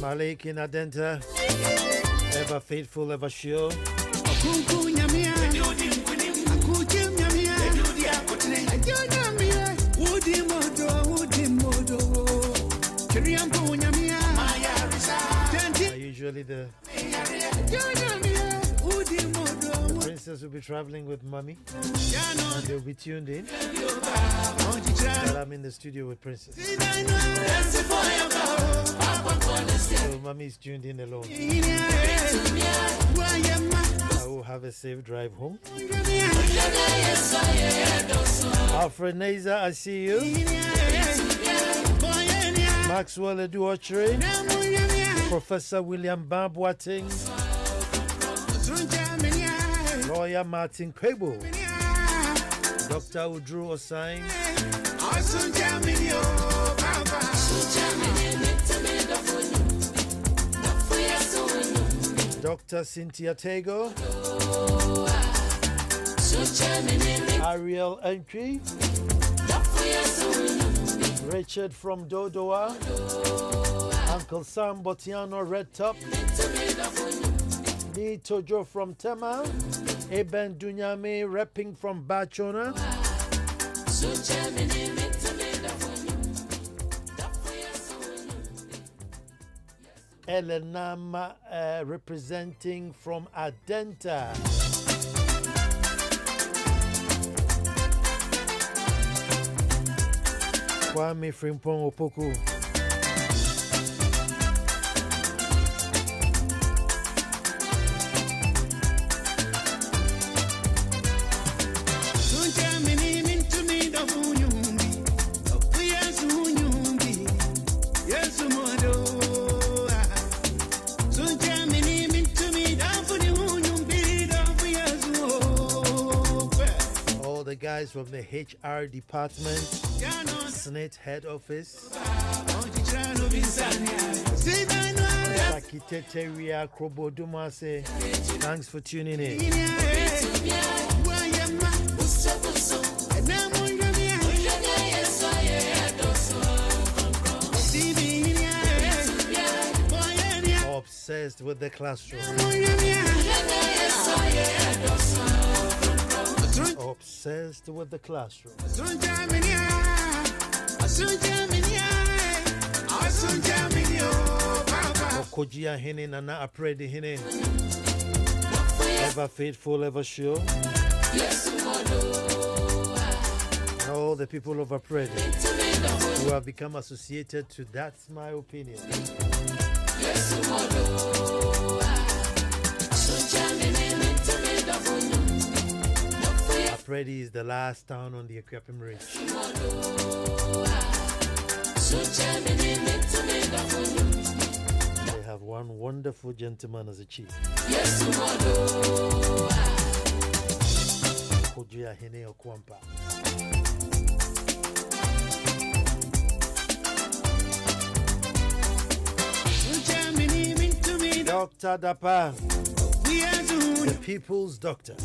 Malik in Adenta, ever faithful, ever sure. Usually the princess will be traveling with mommy and they'll be tuned in. But I'm in the studio with princess. So mommy is tuned in alone. I will have a safe drive home. Alfred Nazer, I see you. Maxwell Eduochre, Professor William Bambwating, Lawyer Martin Kwebo, Dr. Udru Osain, Dr. Cynthia Tego, Ariel Entry, Richard from Dodoa, Uncle Sam Botiano Red Top, Ni Tojo from Tema, Eben Dunyame rapping from Bachona, Elenama representing from Adenta. Kwame Frimpong Opoku. All the guys from the HR department, Senate head office, Sakiteteria Krobodumase, thanks for tuning in. Obsessed with the classroom. Obsessed with the classroom. Okojia Hene Nana Apredi Hene. Ever faithful, ever sure. All the people of Apredi who have become associated to that's my opinion. Apredi is the last town on the Equiapim Ridge. They have one wonderful gentleman as a chief. Kojia Hene Okwampa. Dr. Dapa, the people's doctor.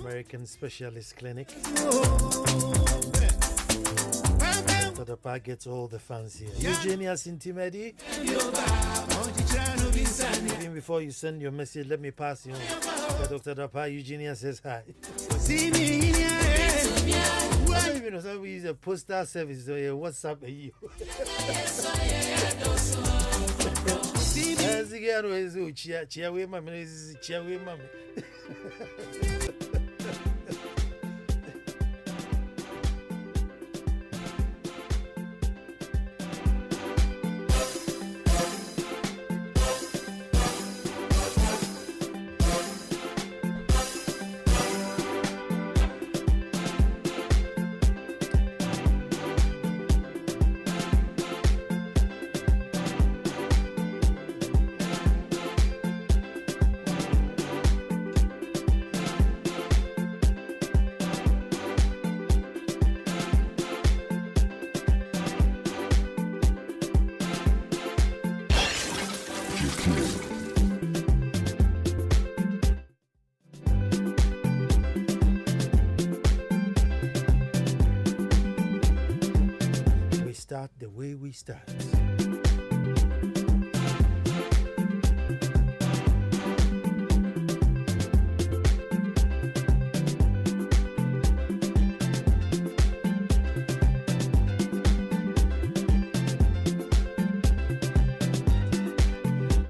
American Specialist Clinic. Dr. Dapa gets all the fancy. Eugenia Sintimedi. Even before you send your message, let me pass you on. Dr. Dapa, Eugenia says hi. I don't even know we use a postal service or a WhatsApp. we start.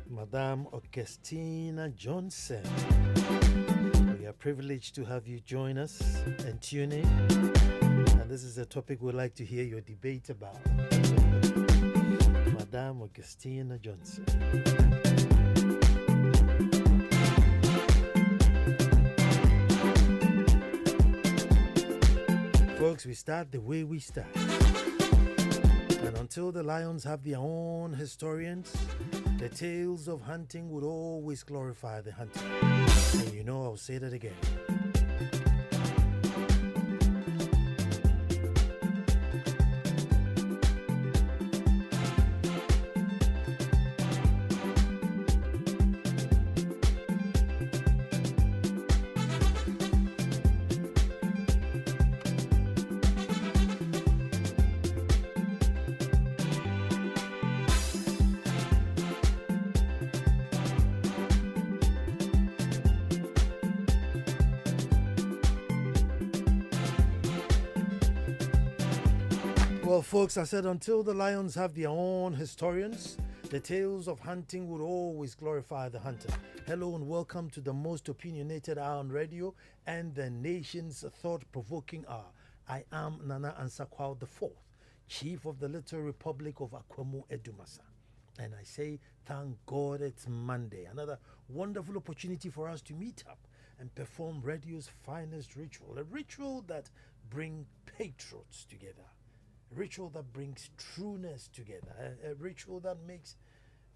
Madame Augustina Johnson, we are privileged to have you join us and tune in. And this is a topic we'd like to hear your debate about. Madame Augustina Johnson. Folks, we start the way we start. And until the lions have their own historians, the tales of hunting would always glorify the hunter. And you know, I'll say that again. Well, folks, I said until the lions have their own historians, the tales of hunting would always glorify the hunter. Hello and welcome to the most opinionated hour on radio and the nation's thought-provoking hour. I am Nana Kwao IV, Chief of the Little Republic of Akwemu Edumasa. And I say, thank God it's Monday. Another wonderful opportunity for us to meet up and perform radio's finest ritual. A ritual that brings patriots together. A ritual that brings trueness together. A ritual that makes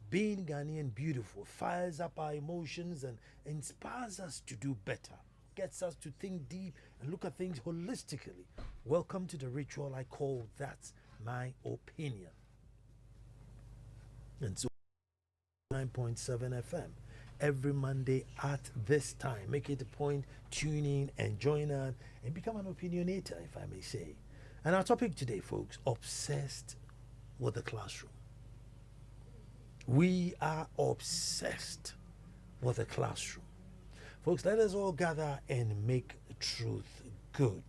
being Ghanaian beautiful, fires up our emotions and inspires us to do better. Gets us to think deep and look at things holistically. Welcome to the ritual I call That's My Opinion. And so 9.7 FM every Monday at this time. Make it a point, tune in and join us and become an opinionator, if I may say. And our topic today, folks, obsessed with the classroom. We are obsessed with the classroom. Folks, let us all gather and make truth good.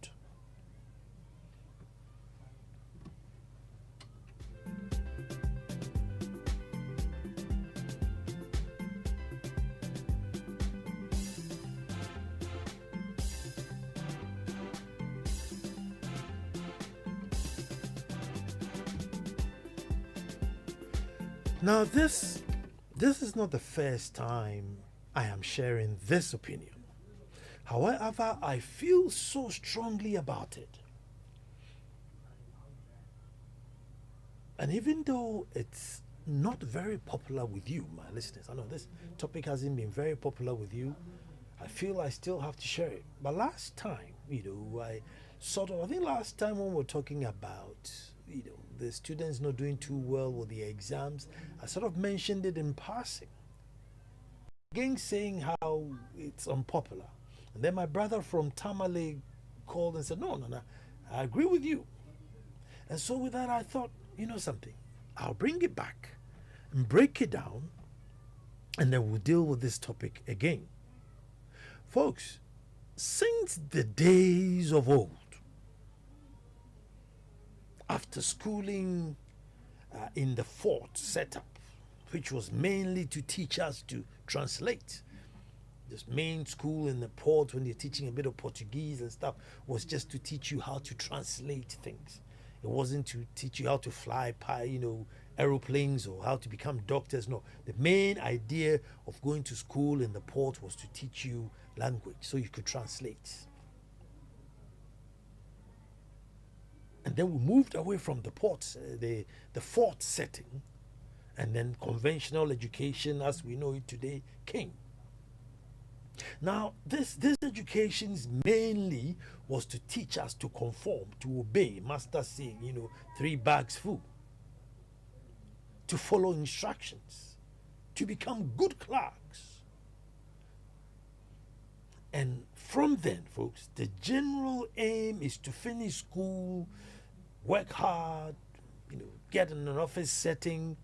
Now, this is not the first time I am sharing this opinion. However, I feel so strongly about it. And even though it's not very popular with you, my listeners, I know this topic hasn't been very popular with you, I feel I still have to share it. But last time, I think last time when we were talking about, the students not doing too well with the exams, I sort of mentioned it in passing. Again, saying how it's unpopular. And then my brother from Tamale called and said, no, I agree with you. And so with that, I thought, something, I'll bring it back and break it down, and then we'll deal with this topic again. Folks, since the days of old, after schooling in the fort setup, which was mainly to teach us to translate. This main school in the port, when they're teaching a bit of Portuguese and stuff, was just to teach you how to translate things. It wasn't to teach you how to fly, aeroplanes or how to become doctors. No, the main idea of going to school in the port was to teach you language so you could translate. And then we moved away from the ports, the fort setting, and then conventional education as we know it today came. Now, this education mainly was to teach us to conform, to obey, master saying, 3 bags full, to follow instructions, to become good clerks. And from then, folks, the general aim is to finish school, work hard, get in an office setting.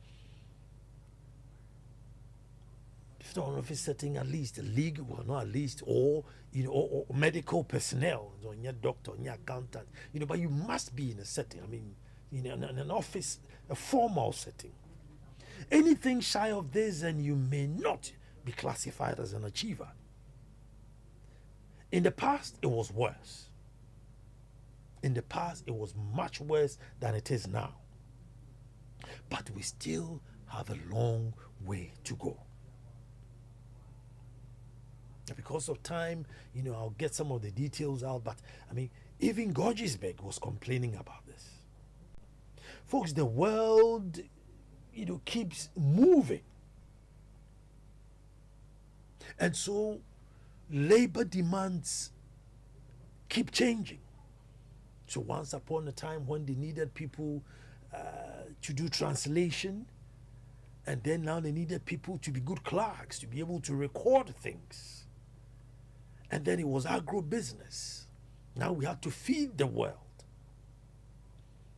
If not an office setting, at least a legal, well, not at least, or or medical personnel, or your doctor, your accountant, but you must be in a setting. I mean, in an office, a formal setting. Anything shy of this, and you may not be classified as an achiever. In the past, it was worse. In the past, it was much worse than it is now. But we still have a long way to go. Because of time, I'll get some of the details out, but I mean, even Gorgisberg was complaining about this. Folks, the world, keeps moving. And so, labor demands keep changing. So once upon a time when they needed people to do translation, and then now they needed people to be good clerks, to be able to record things. And then it was agro-business. Now we have to feed the world.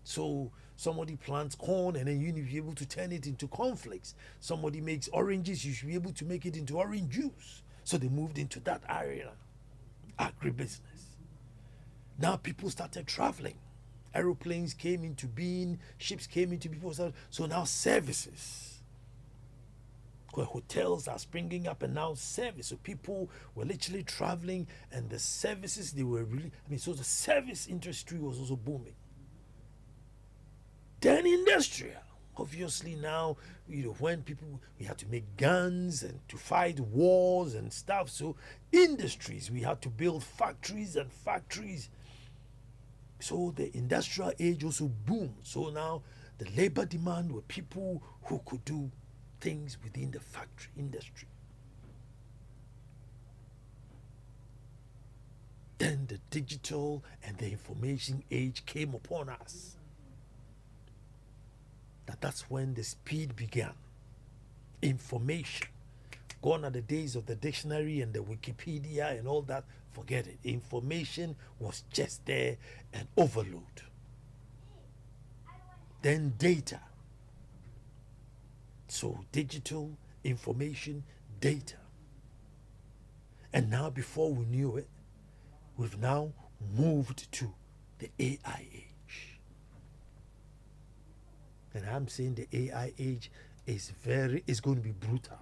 So somebody plants corn and then you need to be able to turn it into cornflakes. Somebody makes oranges, you should be able to make it into orange juice. So they moved into that area, agribusiness. Now people started traveling. Aeroplanes came into being, ships came into people. So now services. Where hotels are springing up and now service. So people were literally traveling and the services they were really, so the service industry was also booming. Then industrial. Obviously now, when we had to make guns and to fight wars and stuff. So industries, we had to build factories and factories. So the industrial age also boomed. So now the labor demand were people who could do things within the factory industry. Then the digital and the information age came upon us. That's when the speed began. Information. Gone are the days of the dictionary and the Wikipedia and all that. Forget it. Information was just there and overload. Then data. So digital, information, data. And now before we knew it, we've now moved to the AI age. And I'm saying the AI age is going to be brutal.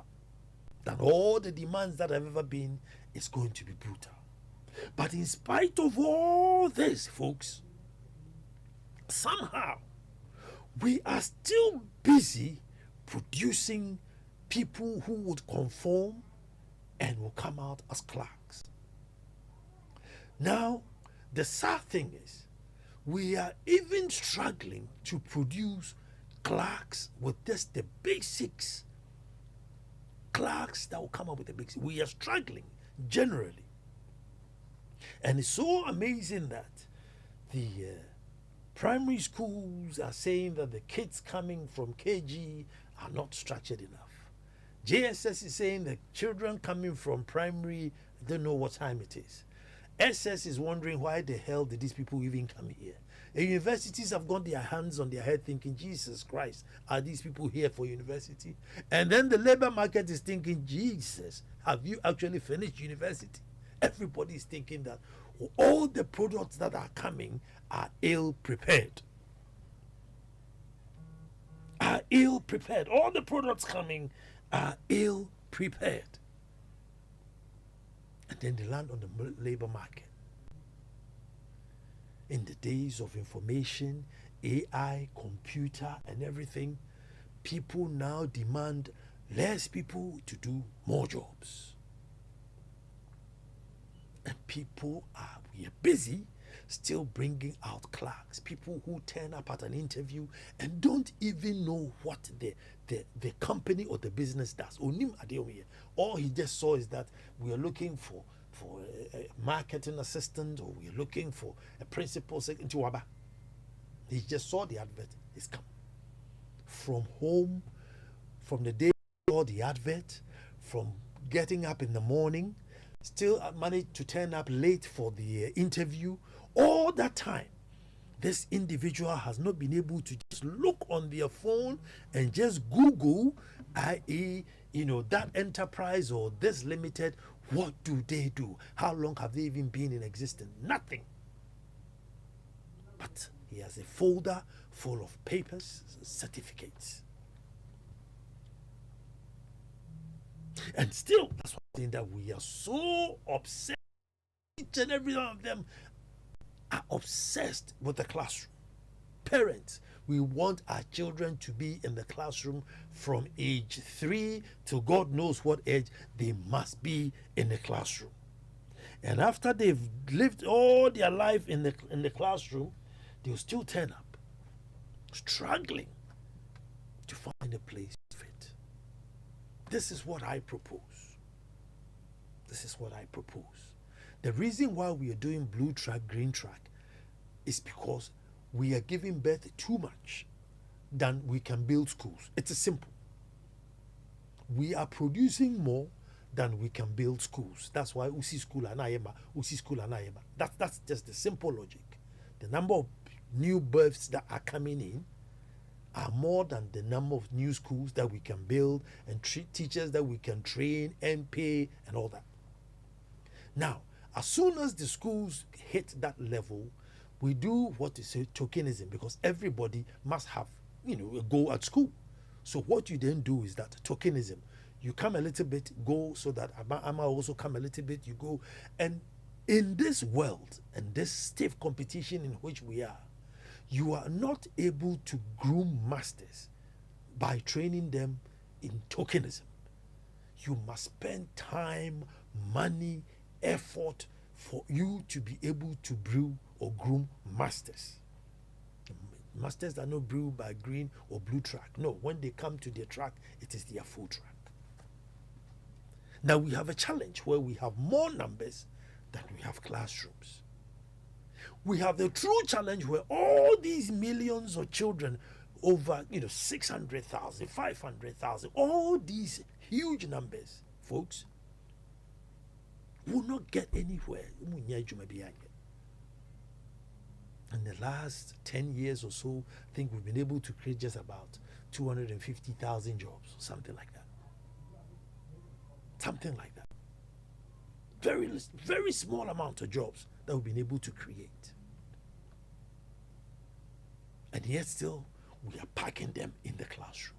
Than all the demands that have ever been, it's going to be brutal. But in spite of all this, folks, somehow we are still busy producing people who would conform and will come out as clerks. Now, the sad thing is, we are even struggling to produce clerks with just the basics. Clerks that will come up with the basics. We are struggling generally. And it's so amazing that the primary schools are saying that the kids coming from KG are not structured enough. JSS is saying the children coming from primary don't know what time it is. SS is wondering why the hell did these people even come here. And universities have got their hands on their head thinking, Jesus Christ, are these people here for university? And then the labor market is thinking, Jesus, have you actually finished university? Everybody is thinking that all the products that are coming are ill prepared. Are ill prepared. All the products coming are ill prepared. And then they land on the labor market. In the days of information, AI, computer, and everything, people now demand less people to do more jobs. And we are busy still bringing out clerks, people who turn up at an interview and don't even know what the company or the business does. All he just saw is that we are looking for a marketing assistant, or we are looking for a principal secretary. He just saw the advert. It's come from home, from the day he saw the advert, from getting up in the morning, still managed to turn up late for the interview. All that time, This individual has not been able to just look on their phone and just Google, i.e., that enterprise or this limited, what do they do? How long have they even been in existence? Nothing. But he has a folder full of papers, certificates. And still, that's one thing that we are so obsessed. Each and every one of them are obsessed with the classroom. Parents, we want our children to be in the classroom from age 3 to God knows what age. They must be in the classroom. And after they've lived all their life in the classroom, they'll still turn up, struggling to find a place to fit. This is what I propose. This is what I propose. The reason why we are doing blue track, green track is because we are giving birth too much than we can build schools. It's simple. We are producing more than we can build schools. That's why Usi School and Ayema, Usi School and Ayema. That's just the simple logic. The number of new births that are coming in are more than the number of new schools that we can build and teachers that we can train and pay and all that. Now, as soon as the schools hit that level, we do what is tokenism, because everybody must have, a goal at school. So what you then do is that tokenism. You come a little bit, go, so that Ama also come a little bit, you go. And in this world and this stiff competition in which we are, you are not able to groom masters by training them in tokenism. You must spend time, money, effort for you to be able to brew or groom masters. Masters are not brewed by green or blue track. No, when they come to their track, it is their full track. Now we have a challenge where we have more numbers than we have classrooms. We have the true challenge where all these millions of children, over 600,000, 500,000, all these huge numbers, folks, will not get anywhere. In the last 10 years or so, I think we've been able to create just about 250,000 jobs, something like that. Something like that. Very, very small amount of jobs that we've been able to create. And yet still, we are packing them in the classrooms.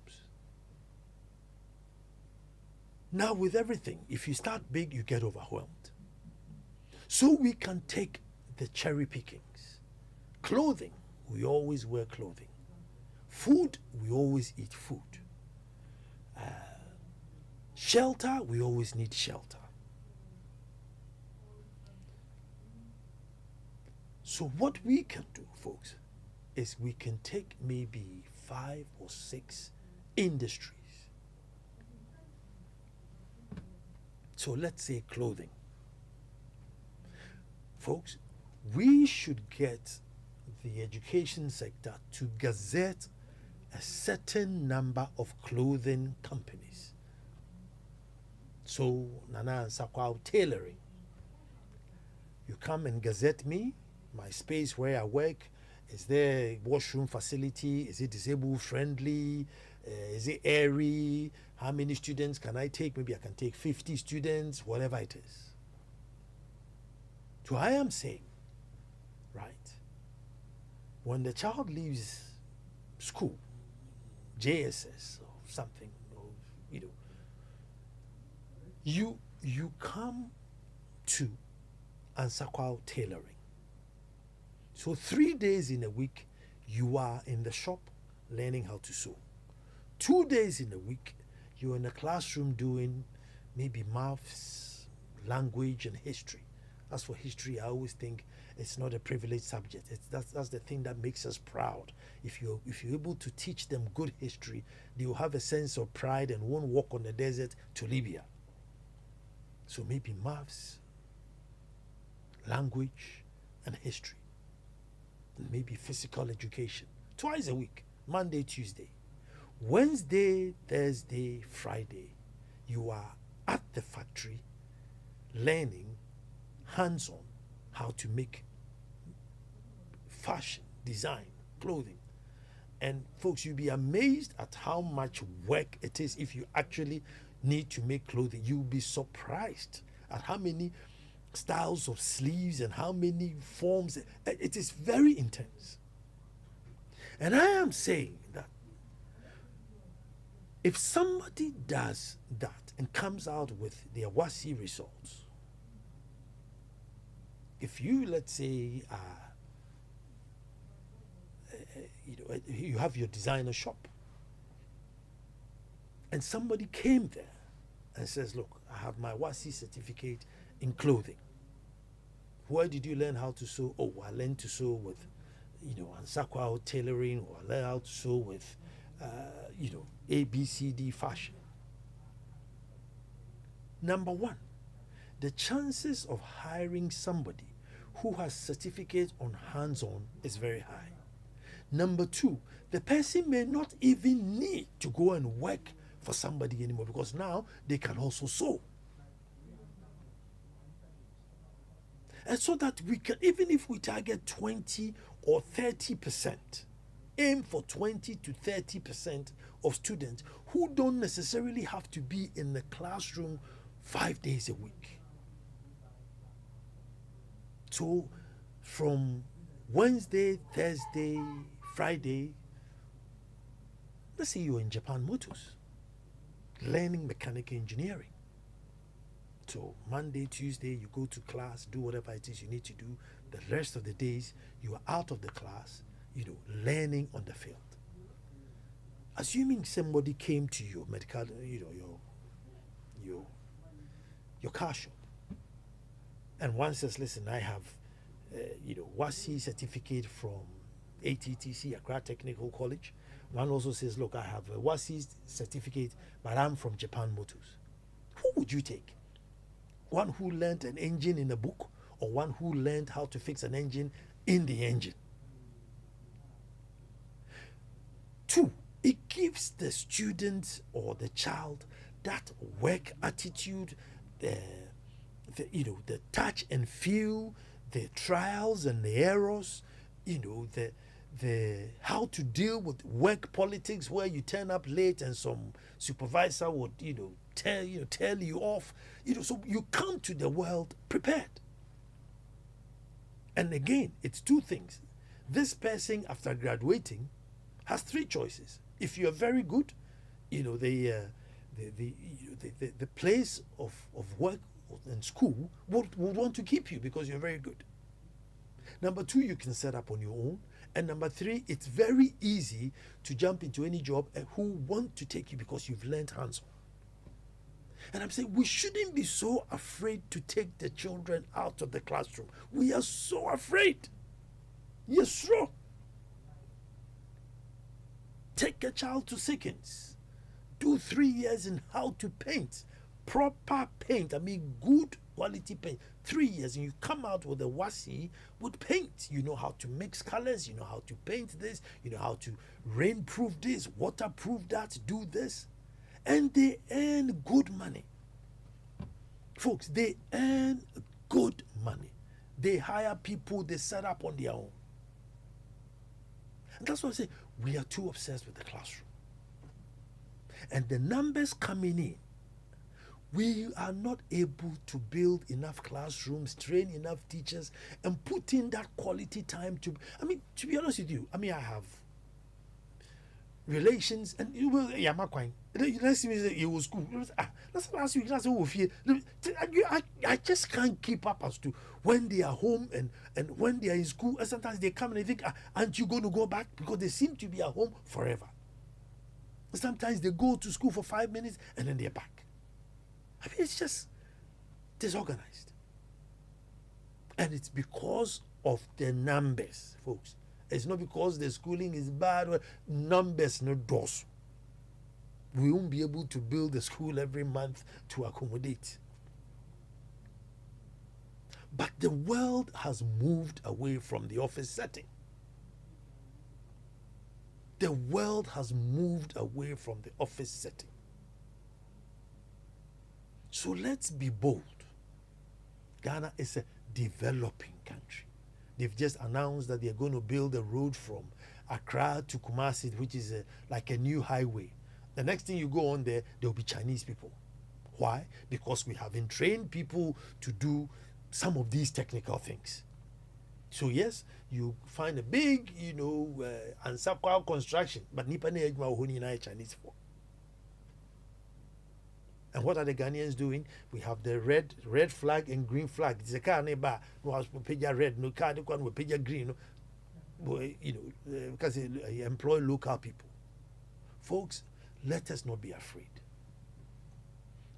Now with everything, if you start big, you get overwhelmed. So we can take the cherry pickings. Clothing, we always wear clothing. Food, we always eat food. Shelter, we always need shelter. So what we can do, folks, is we can take maybe 5 or 6 industries. So let's say clothing. Folks, we should get the education sector to gazette a certain number of clothing companies. So, Nana Kwao IV tailoring. You come and gazette me, my space where I work. Is there a washroom facility? Is it disabled friendly? Is it airy? How many students can I take? Maybe I can take 50 students, whatever it is. So I am saying, right, when the child leaves school, JSS or something, or, you come to Ansah Kwao tailoring. So 3 days in a week, you are in the shop learning how to sew. 2 days in a week, you're in a classroom doing maybe maths, language, and history. As for history, I always think it's not a privileged subject. That's the thing that makes us proud. If you're able to teach them good history, they will have a sense of pride and won't walk on the desert to Libya. So maybe maths, language, and history. And maybe physical education. Twice a week, Monday, Tuesday. Wednesday, Thursday, Friday, you are at the factory learning hands-on how to make fashion design clothing. And folks, you'll be amazed at how much work it is if you actually need to make clothing. You'll be surprised at how many styles of sleeves and how many forms. It is very intense. And I am saying that if somebody does that and comes out with their WASI results, if you, let's say, you have your designer shop, and somebody came there and says, look, I have my WASI certificate in clothing. Where did you learn how to sew? Oh, I learned to sew with, Ansah Kwao tailoring, or I learned how to sew with, ABCD fashion. Number one, the chances of hiring somebody who has certificate on hands-on is very high. Number two, the person may not even need to go and work for somebody anymore, because now they can also sew. And so that we can, even if we target 20 or 30%, aim for 20 to 30% of students who don't necessarily have to be in the classroom 5 days a week. So from Wednesday, Thursday, Friday, let's say you're in Japan Motors, learning mechanical engineering. So Monday, Tuesday, you go to class, do whatever it is you need to do. The rest of the days, you are out of the class, learning on the field. Assuming somebody came to your medical, your car shop, and one says, listen, I have, WASI certificate from ATTC, Accra Technical College. One also says, look, I have a WASI certificate, but I'm from Japan Motors. Who would you take? One who learned an engine in a book, or one who learned how to fix an engine in the engine? Two, it gives the student or the child that work attitude, the touch and feel, the trials and the errors, the how to deal with work politics, where you turn up late and some supervisor would tell you off. So you come to the world prepared. And again, it's two things. This person, after graduating, has three choices. If you are very good, the place of work and school would want to keep you because you're very good. Number two, you can set up on your own. And number three, it's very easy to jump into any job who want to take you because you've learned hands-on. And I'm saying we shouldn't be so afraid to take the children out of the classroom. We are so afraid. Yes, sure. Take a child to Seconds. Do 3 years in how to paint. Proper paint. I mean, good quality paint. 3 years, and you come out with a WASI with paint. You know how to mix colors. You know how to paint this. You know how to rainproof this, waterproof that, do this. And they earn good money. Folks, they earn good money. They hire people, they set up on their own. And that's why I say we are too obsessed with the classroom. And the numbers coming in, we are not able to build enough classrooms, train enough teachers, and put in that quality time to be honest with you, I have relations, and you will let's say you will school. Let's ask you, I just can't keep up as to when they are home and when they are in school, and sometimes they come and they think, aren't you going to go back? Because they seem to be at home forever. Sometimes they go to school for 5 minutes and then they're back. It's just disorganized. And it's because of the numbers, folks. It's not because the schooling is bad. Numbers no doors. We won't be able to build a school every month to accommodate. But the world has moved away from the office setting. The world has moved away from the office setting. So let's be bold. Ghana is a developing country. They've just announced that they're going to build a road from Accra to Kumasi, which is like a new highway. The next thing you go on there will be Chinese people. Why? Because we haven't trained people to do some of these technical things. So yes, you find a big, Ansah Kwao construction, but nipa na ejuma ohoni na Chinese for. And what are the Ghanaians doing? We have the red flag and green flag. It's a car neighbor no has peja red, no car no one will peja green, because they employ local people. Folks, let us not be afraid.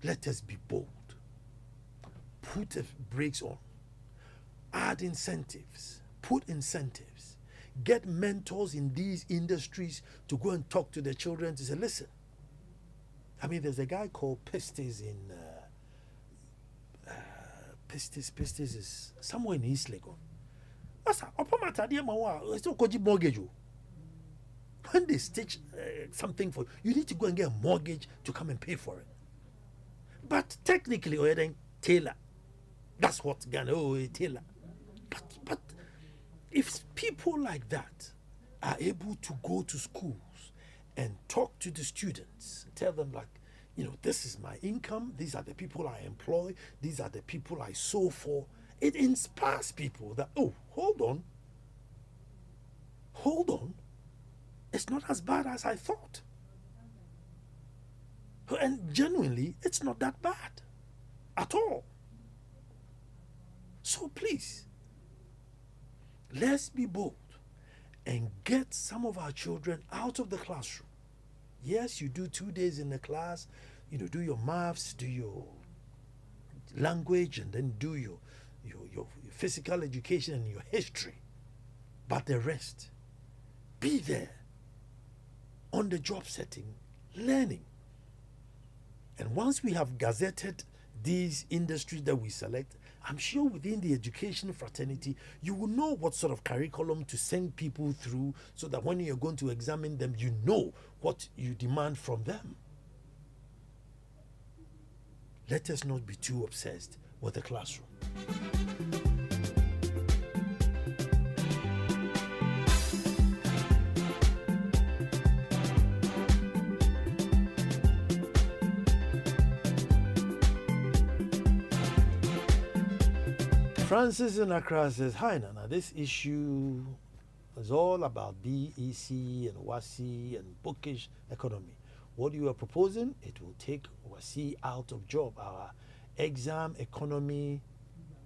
Let us be bold. Put the brakes on. Add incentives. Put incentives. Get mentors in these industries to go and talk to the children to say, listen. I mean, there's a guy called Pistis in Pistis is somewhere in East Legon. Mortgage. When they stitch something for you, need to go and get a mortgage to come and pay for it. But technically, Taylor. That's what Ghana, Taylor. But if people like that are able to go to schools and talk to the students, tell them like, this is my income, these are the people I employ, these are the people I sew for, it inspires people that, oh, hold on, it's not as bad as I thought. And genuinely, it's not that bad at all. So please, let's be bold and get some of our children out of the classroom. Yes, you do 2 days in the class, do your maths, do your language, and then do your physical education and your history. But the rest, be there on the job setting, learning. And once we have gazetted these industries that we select, I'm sure within the education fraternity, you will know what sort of curriculum to send people through so that when you're going to examine them, you know what you demand from them. Let us not be too obsessed with the classroom. Francis in Accra says, hi Nana, this issue is all about BEC and WASI and bookish economy. What you are proposing, it will take WASI out of job. Our exam economy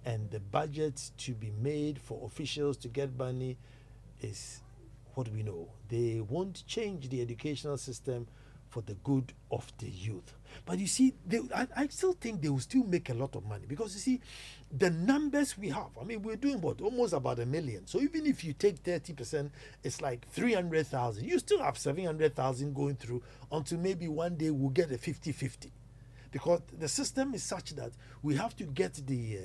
and the budgets to be made for officials to get money is what we know. They won't change the educational system for the good of the youth. But you see, I still think they will still make a lot of money because you see, the numbers we have, I mean, we're doing what? Almost about 1 million. So even if you take 30%, it's like 300,000. You still have 700,000 going through until maybe one day we'll get a 50-50. Because the system is such that we have to get the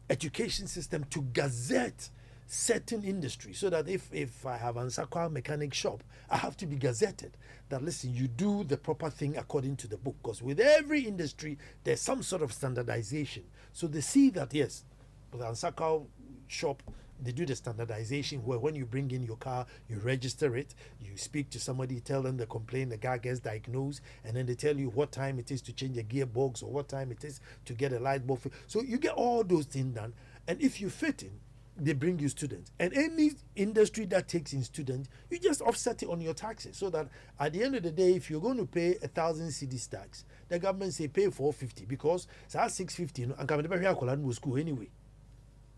education system to gazette certain industries so that if I have Ansah Kwao mechanic shop, I have to be gazetted that listen, you do the proper thing according to the book, because with every industry there's some sort of standardization. So they see that yes, with Ansah Kwao shop they do the standardization where when you bring in your car, you register it, you speak to somebody, tell them the complaint, the guy gets diagnosed, and then they tell you what time it is to change a gearbox or what time it is to get a light bulb. So you get all those things done, and if you fit in, they bring you students. And any industry that takes in students, you just offset it on your taxes so that at the end of the day, if you're going to pay 1,000 cedis tax, the government say pay 450 because that's 650 and come to school anyway.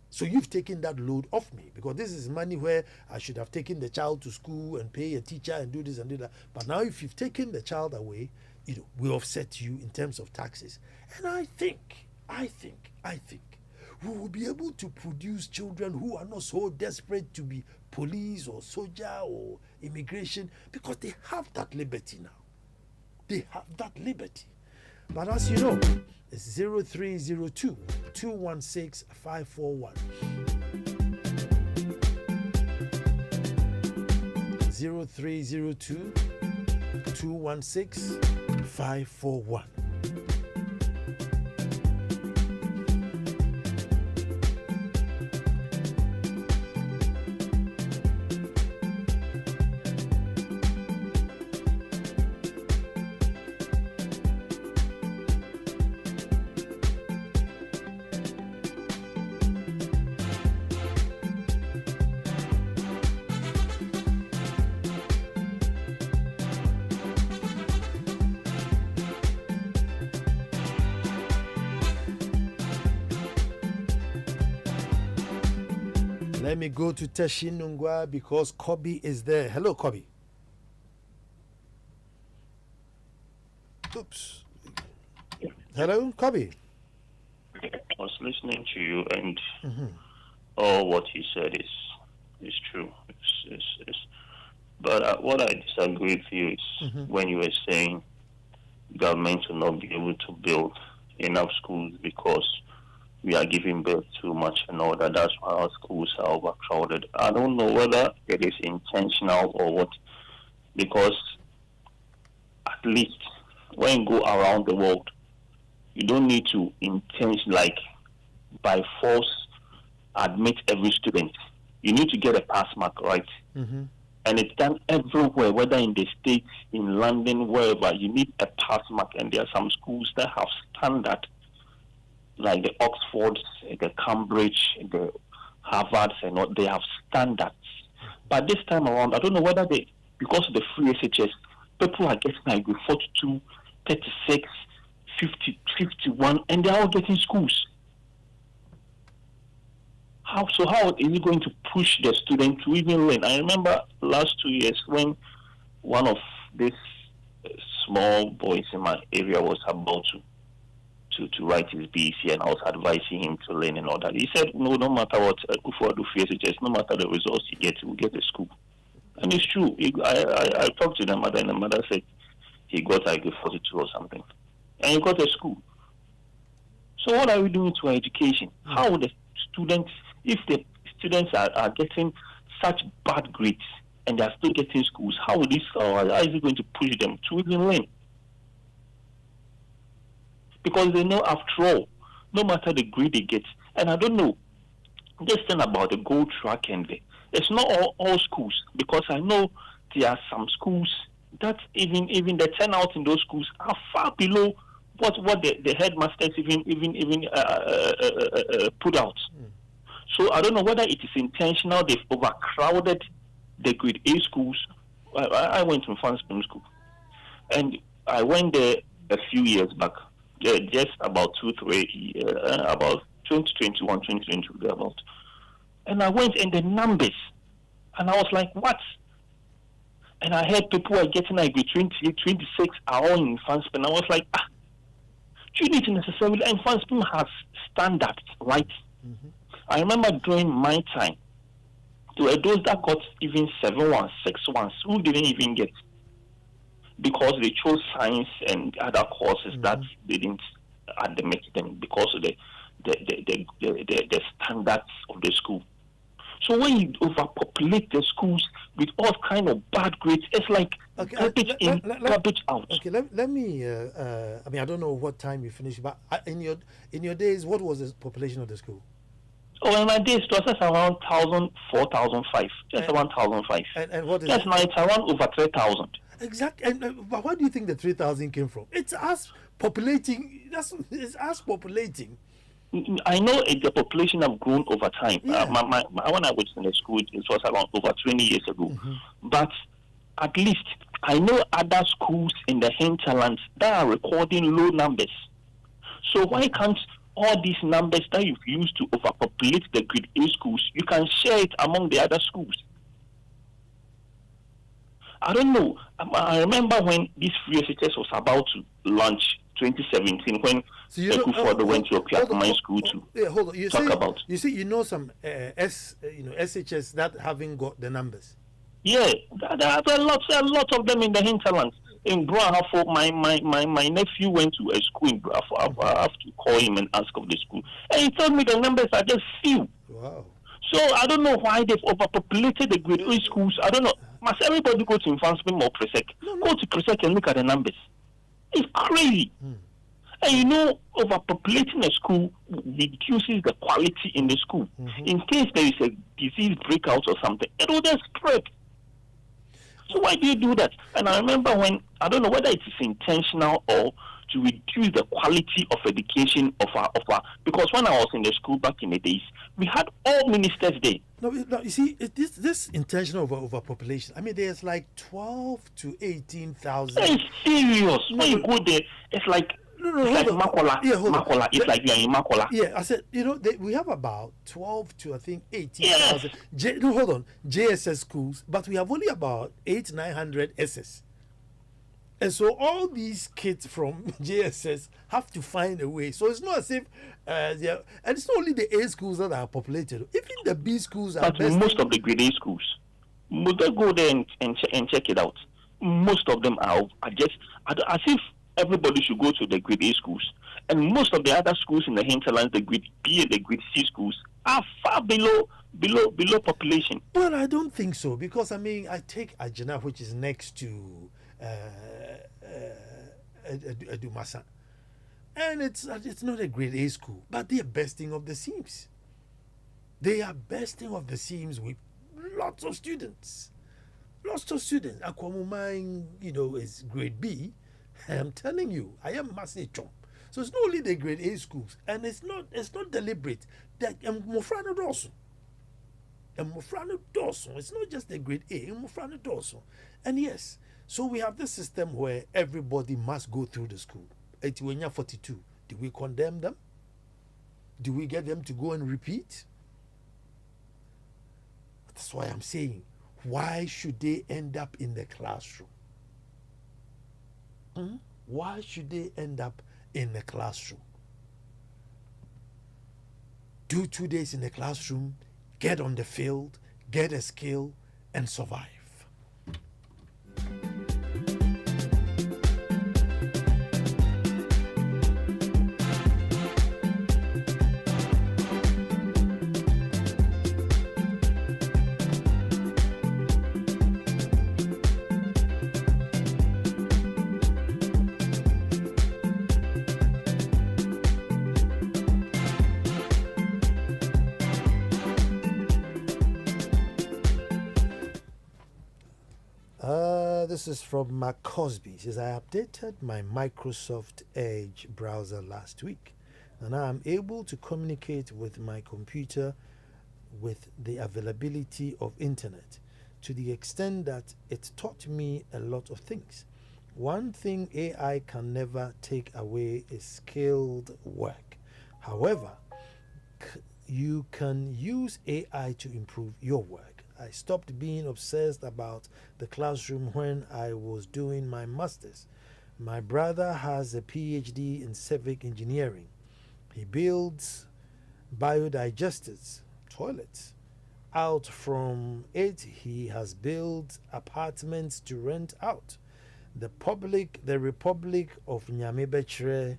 So you've taken that load off me because this is money where I should have taken the child to school and pay a teacher and do this and do that. But now if you've taken the child away, we offset you in terms of taxes. And I think we will be able to produce children who are not so desperate to be police or soldier or immigration because they have that liberty now. They have that liberty. But as you know, it's 0302 216 541. 0302 216 541. Let me go to Teshinungwa because Kobe is there. Hello, Kobe. Oops. Hello, Kobe. I was listening to you, and all what you said is true. But what I disagree with you is when you were saying government will not be able to build enough schools because we are giving birth too much and all that. That's why our schools are overcrowded. I don't know whether it is intentional or what, because at least when you go around the world, you don't need to like by force admit every student. You need to get a pass mark, right? And it's done everywhere, whether in the States, in London, wherever. You need a pass mark, and there are some schools that have standard, like the Oxfords, the Cambridge, the Harvards, and all. They have standards. But this time around, I don't know whether because of the free SHS, people are getting like 42, 36, 50, 51, and they're all getting schools. How is it going to push the student to even learn? I remember last 2 years when one of these small boys in my area was about to write his BC, and I was advising him to learn and all that. He said, no matter what, Kufuor do FSHS, no matter the results you get, you will get a school. And it's true. I talked to the mother, and the mother said he got like a 42 or something. And he got a school. So what are we doing to our education? How would the students, if the students are getting such bad grades and they are still getting schools, how is it going to push them to even learn? Because they know, after all, no matter the grade they get, and I don't know this thing about the gold track, and it's not all schools, because I know there are some schools that even the turnout in those schools are far below what the headmasters even put out. So I don't know whether it is intentional. They've overcrowded the grade A schools. I went to Fanspim School, and I went there a few years back, just about 2-3 years, about 2021, 2022, about. And I went, and the numbers, and I was like, what? And I heard people were getting like 28, 26 are all in Fanspim. I was like, you need to necessarily, and Fanspim has standards, right? I remember during my time, there were those that got even 7-1, 6-1, who didn't even get, because they chose science and other courses that they didn't admit them because of the standards of the school. So when you overpopulate the schools with all kind of bad grades, it's like garbage in, garbage out. Okay, let me. I mean, I don't know what time you finished, but in your days, what was the population of the school? Oh, in my days, it was just around 1,000, 4,005, just around 1,005. And what is just now? It's around over 3,000. Exactly. But where do you think the 3,000 came from? It's us populating. It's us populating. I know the population have grown over time. Yeah. When I was in the school, it was around over 20 years ago. But at least I know other schools in the hinterlands that are recording low numbers. So why can't all these numbers that you've used to overpopulate the grade A schools, you can share it among the other schools? I don't know. I remember when this free SHS was about to launch, 2017, when Kufuor went to a school to hold on. talk about. You see, some SHS that haven't got the numbers. Yeah, there are a lot of them in the hinterlands. In Brahafo, my nephew went to a school in Brahafo. I have to call him and ask of the school, and he told me the numbers are just few. Wow. So I don't know why they've overpopulated the grade A schools. I don't know. Must everybody go to Infanspim or Presec? No. Go to Presec and look at the numbers. It's crazy. And overpopulating a school reduces the quality in the school. In case there is a disease breakout or something, it will just spread. So why do you do that? And I remember when, I don't know whether it is intentional or to reduce the quality of education of our, because when I was in the school back in the days, we had all ministers there. No, you see, this intentional overpopulation, I mean, there's like 12 to 18,000. It's serious. When you go there, it's like No, It's like hold on. Makola. Yeah, hold on. Makola. It's like you're in Makola. Yeah, I said, we have about 12 to I think 18,000. No, hold on, JSS schools, but we have only about 900 SS. And so all these kids from JSS have to find a way. So it's not as if, and it's not only the A schools that are populated. Even the B schools are. But most of the grade A schools, go there and check it out. Most of them are just as if everybody should go to the grade A schools, and most of the other schools in the hinterlands, the grade B and the grade C schools, are far below population. Well, I don't think so, because I mean, I take Ajana, which is next to Dumasa, and it's not a grade A school, but they are bursting of the seams. They are bursting of the seams with lots of students. Akwamumang, is grade B. I'm telling you, I am massive chomp. So it's not only the grade A schools, and it's not deliberate. That Mofrano Dawson. It's not just the grade A, Mofrano Dawson. And yes, so we have this system where everybody must go through the school. 42. Do we condemn them? Do we get them to go and repeat? That's why I'm saying, why should they end up in the classroom? Why should they end up in the classroom? Do 2 days in the classroom, get on the field, get a skill, and survive. This is from Mark Cosby. He says, I updated my Microsoft Edge browser last week, and now I'm able to communicate with my computer with the availability of internet, to the extent that it taught me a lot of things. One thing AI can never take away is skilled work. However, you can use AI to improve your work. I stopped being obsessed about the classroom when I was doing my master's. My brother has a PhD in civic engineering. He builds biodigesters, toilets. Out from it, he has built apartments to rent out. The Republic of Nyamebechre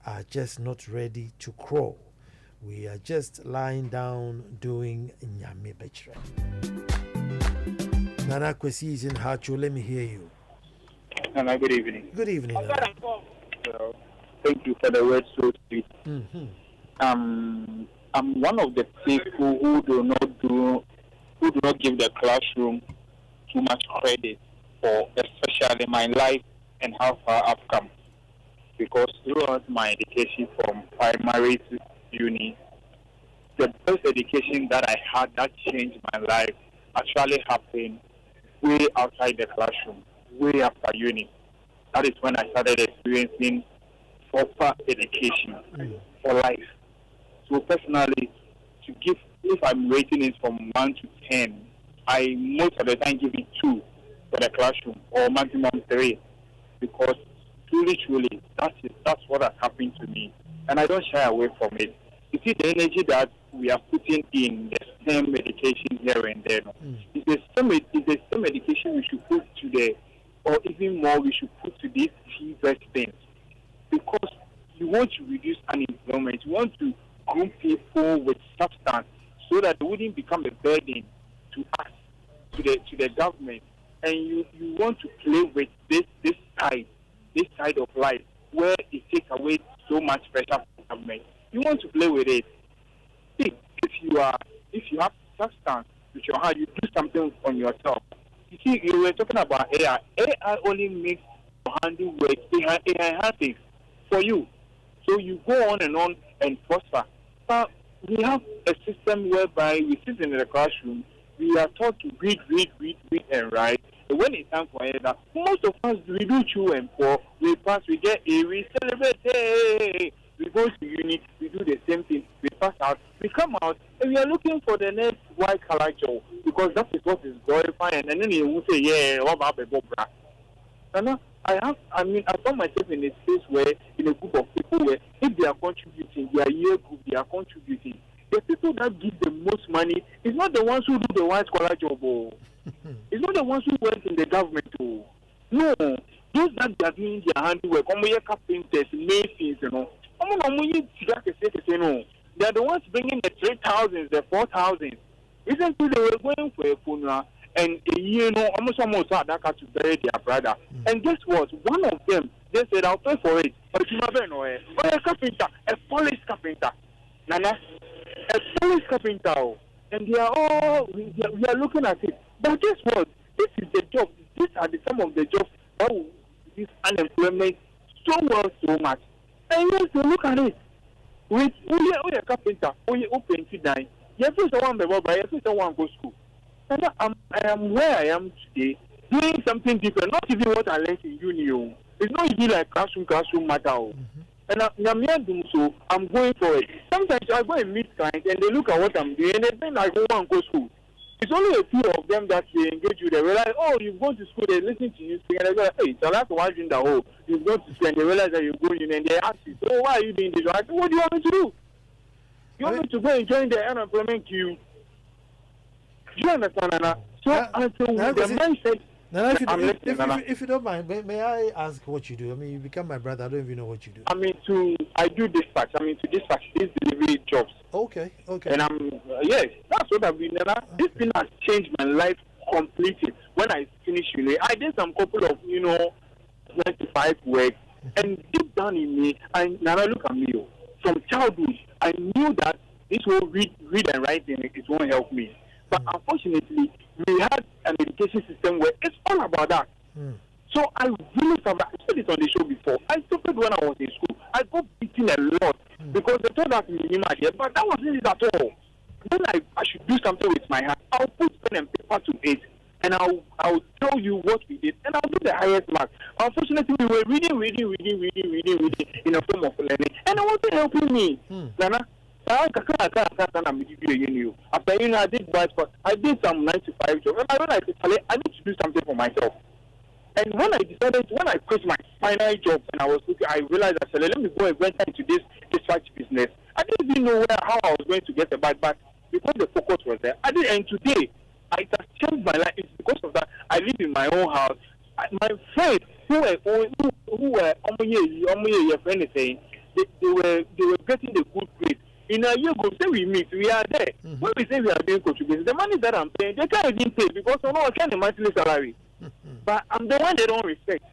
are just not ready to crawl. We are just lying down doing Nyamebechre. Nana Kwao IV is in Hacho. Let me hear you. Nana, good evening. Good evening, Nana. Thank you for the word so sweet. Mm-hmm. I'm one of the people who do not give the classroom too much credit for especially my life and how far I've come. Because throughout my education from primary to uni, the best education that I had that changed my life actually happened way outside the classroom, way after uni. That is when I started experiencing proper education for life. So personally, if I'm rating it from 1 to 10, I most of the time give it 2 for the classroom, or maximum 3, because truly, that's what has happened to me, and I don't shy away from it. You see, the energy that we are putting in the STEM education here and there, it's the STEM education we should put to the, or even more, we should put to these key best things, because you want to reduce unemployment, you want to groom people with substance, so that they wouldn't become a burden to us, to the government, and you want to play with this side of life where it takes away so much pressure from government. You want to play with it. See, if you have substance with your hand, you do something on yourself. You see, you were talking about AI. AI only makes your handle work. AI has things for you. So you go on and prosper. But we have a system whereby we sit in the classroom, we are taught to read and write, when it's time for it, most of us we do chew and pour, we pass, we get A, we celebrate, hey, we go to uni, we do the same thing, we pass out, we come out, and we are looking for the next white collar job because that is what is glorifying, and then you will say, yeah, what about the Bobra? And I found myself in a space where, in a group of people where, if they are contributing, their year group, they are contributing. The people that give the most money is not the ones who do the white collar job. Oh. It's not the ones who work in the government. Oh. No, those that are doing their handiwork, carpenters, masons, you know. They are the ones bringing the 3,000s, the 4,000s. Recently, they were going for a funeral, and almost had that to bury their brother. And guess what? One of them, they said, I'll pay for it. But you never know, a carpenter, a police carpenter. Nana, a police carpenter. And they are all, we are looking at it. But guess what? This is the job. These are some of the jobs that will reduce unemployment so much. And yes, look at it. With a carpenter, we open to die. You feel someone be but you feel someone go school. And I am where I am today, doing something different. Not even what I learned in uni. It's not even like classroom matter. And I'm going for it. Sometimes I go and meet clients and they look at what I'm doing and they think I go and go school. It's only a few of them that they engage you. They realize, oh, you've gone to school, they listen to you speak, and they go, hey, so that's why you're in the hole. You've gone to school and they realize that you're going in and they ask you, so why are you doing this? I said, what do you want me to do? You want me to go and join the unemployment queue? Do you understand, Nana? So until the mindset. Nana, if you don't mind, may I ask what you do? I mean, you become my brother. I don't even know what you do. I do dispatch. To dispatch these delivery jobs. Okay. And yes, that's what I've been. Nana, this thing has changed my life completely. When I finished uni, I did some couple of 25 work, and deep down in me, Nana, look at me. From childhood, I knew that this whole read and write thing, it won't help me. But unfortunately, we had an education system where it's all about that. So I really suffered. I said it on the show before. I suffered when I was in school. I got beaten a lot because they told us but that wasn't it at all. Then I should do something with my hand. I'll put pen and paper to it, and I'll tell you what we did, and I'll do the highest mark. Unfortunately, we were reading in a form of learning, and it wasn't helping me. Nana, after I did but I did some 9 to 5 jobs, and I realized I need to do something for myself. And when I quit my final job and I was looking, I realized I said, let me go and venture into this dispatch business. I didn't even know how I was going to get the bag, but because the focus was there, I did. And today, it has changed my life. It's because of that. I live in my own house. My friends who were friend saying they were getting the good grade. In a year ago, say we meet, we are there. When we say we are doing contributions, the money that I'm paying, they can't even pay because I can't monthly salary. But I'm the one they don't respect.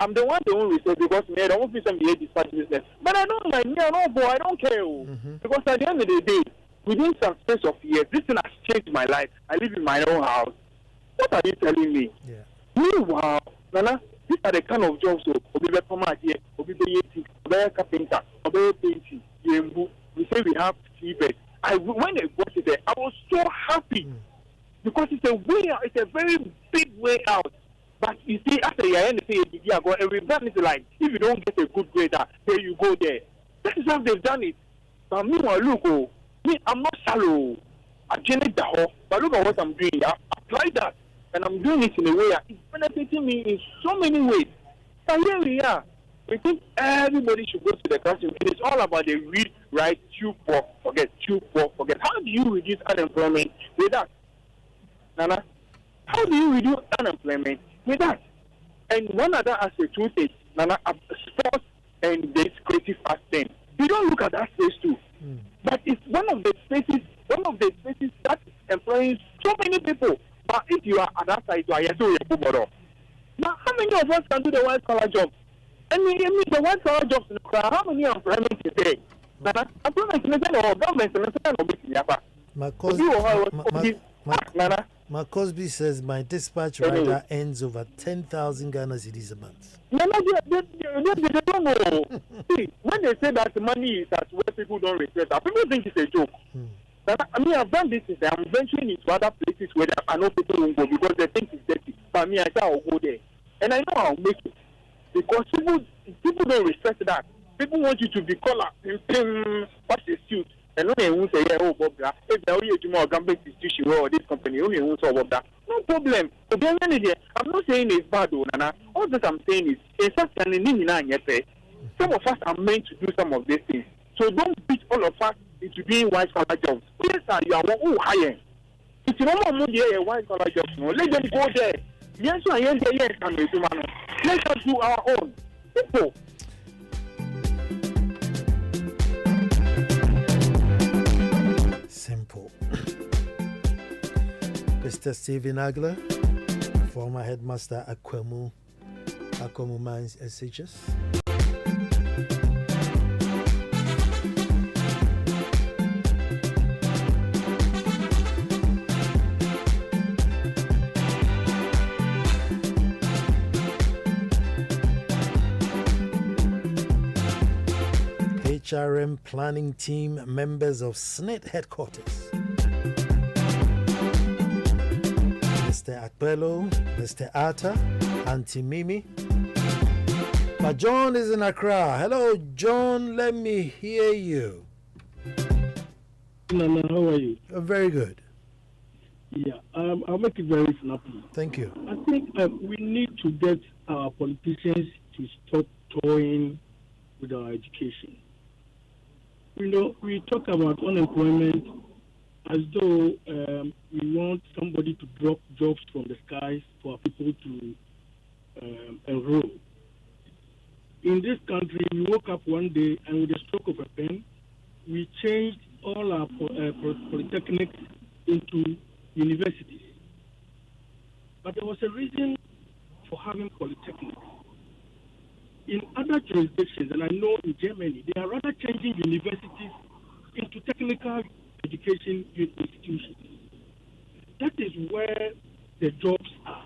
I'm the one they don't respect because I don't feel some dispatch business. But I don't mind. I don't care. Because at the end of the day, within some space of years, this thing has changed my life. I live in my own house. What are you telling me? Yeah. Meanwhile, Nana, these are the kind of jobs. Carpenter, painting, we say we have 3 beds. When I got it there, I was so happy because it's a way out. It's a very big way out. But you see, after the end, every man is like, if you don't get a good grade, there you go there. That is how they've done it. But meanwhile, look, I'm not shallow. I generate the whole, but look at what I'm doing. I apply that, and I'm doing it in a way that it's benefiting me in so many ways. And here we are. We think everybody should go to the classroom. It is all about the read, write, chew, for, forget. How do you reduce unemployment with that? Nana, how do you reduce unemployment with that? And one other aspect too is, Nana, sports and this creative arts thing. You don't look at that space too. But it's one of the spaces that is employing so many people. But if you are at that side, you are yet to. Now, how many of us can do the white collar job? I mean, the white collar jobs in the crowd, how many employment is there? Cosby says my dispatch rider earns over 10,000 Ghana cedis a month. They don't know. See, when they say that the money is at where people don't respect that, people think it's a joke. I've done this. I'm venturing into other places where I know people won't go because they think it's dirty. but me, I say I'll go there. And I know I'll make it. Because people don't respect that. People want you to be called what's the suit? And no one will say, oh, Bob, if there is a government institution or this company, only won't solve that. No problem. I'm not saying it's bad, Nana. All that I'm saying is, some of us are meant to do some of these things. So don't beat all of us into doing white collar jobs. Yes, sir, you are higher. It's not a white collar job. No, let them go there. Yes, I am there. Yes, I'm man. Let us do our own. People. Simple. Mr. Stephen Agler, former headmaster at Akwemu Mines SHS. HRM planning team members of SNIT headquarters. Mr. Akbelo, Mr. Atta, Auntie Mimi. But John is in Accra. Hello, John, let me hear you. Nana, how are you? Very good. Yeah, I'll make it very snappy. Thank you. I think we need to get our politicians to stop toying with our education. You know, we talk about unemployment as though we want somebody to drop jobs from the skies for people to enroll. In this country, we woke up one day and with a stroke of a pen, we changed all our polytechnics into universities. But there was a reason for having polytechnics. In other jurisdictions, and I know in Germany, they are rather changing universities into technical education institutions. That is where the jobs are.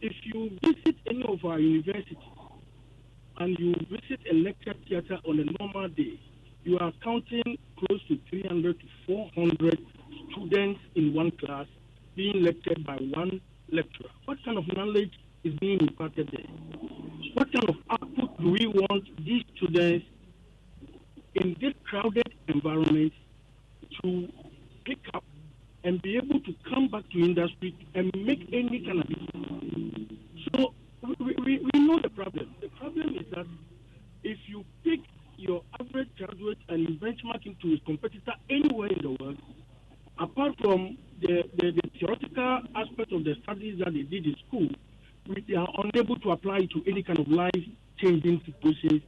If you visit any of our universities and you visit a lecture theater on a normal day, you are counting close to 300 to 400 students in one class being lectured by one lecturer. What kind of knowledge is being imparted there? What kind of output do we want these students in this crowded environment to pick up and be able to come back to industry and make any kind of business? So we know the problem. The problem is that if you pick your average graduate and you benchmark him to his competitor anywhere in the world, apart from the theoretical aspect of the studies that they did in school, they are unable to apply to any kind of life-changing situations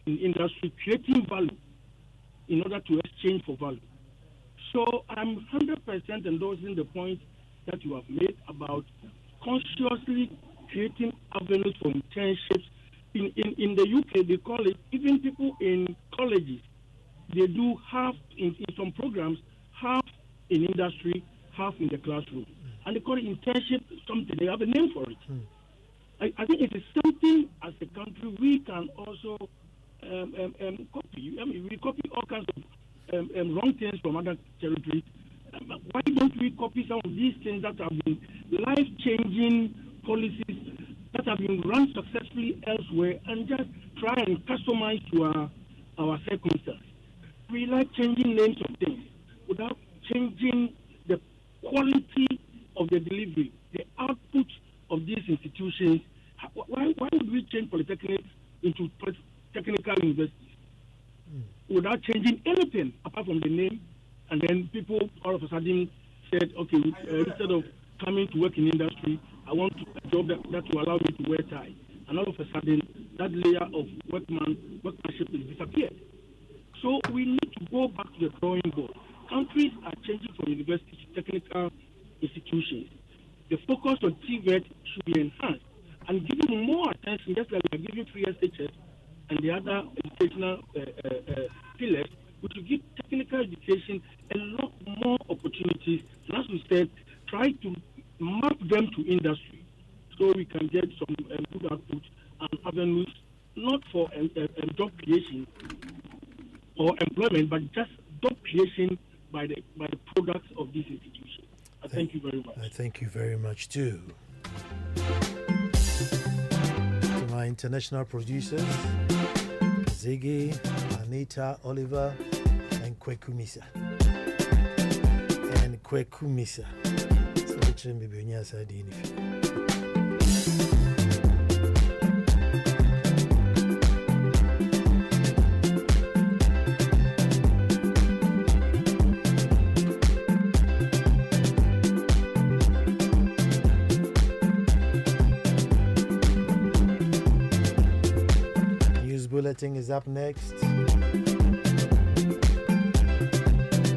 in industry, creating value in order to exchange for value. So I'm 100% endorsing the point that you have made about consciously creating avenues for internships. In the UK, they call it, even people in colleges, they do half in some programs, half in industry, half in the classroom. And they call it internship something. They have a name for it. I think it is something as a country we can also copy. I mean, we copy all kinds of wrong things from other territories. Why don't we copy some of these things that have been life-changing policies that have been run successfully elsewhere and just try and customize to our circumstances? We like changing names of things without changing the quality of the delivery, the output of these institutions. Why would we change polytechnics into technical universities without changing anything apart from the name? And then people all of a sudden said, okay, instead of coming to work in industry, I want a job that will allow me to wear tie. And all of a sudden, that layer of workmanship has disappeared. So we need to go back to the drawing board. Countries are changing from universities to technical institutions. The focus on TVET should be enhanced and given more attention, just like we are giving free SHS and the other educational pillars. We should give technical education a lot more opportunities. And as we said, try to map them to industry so we can get some good output and avenues, not for job creation or employment, but just job creation by the products of this institution. I thank you very much. I thank you very much too. To my international producers, Ziggy, Anita, Oliver, and Kwekumisa. And Kwekumisa. So which one be Bunya Sadi? Bulletin is up next.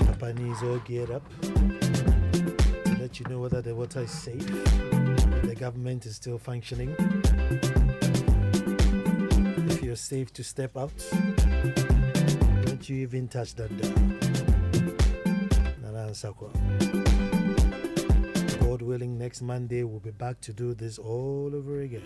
Companies all geared up to let you know whether the water is safe, the government is still functioning. If you're safe to step out, don't you even touch that door. Nana Kwao IV. God willing, next Monday we'll be back to do this all over again.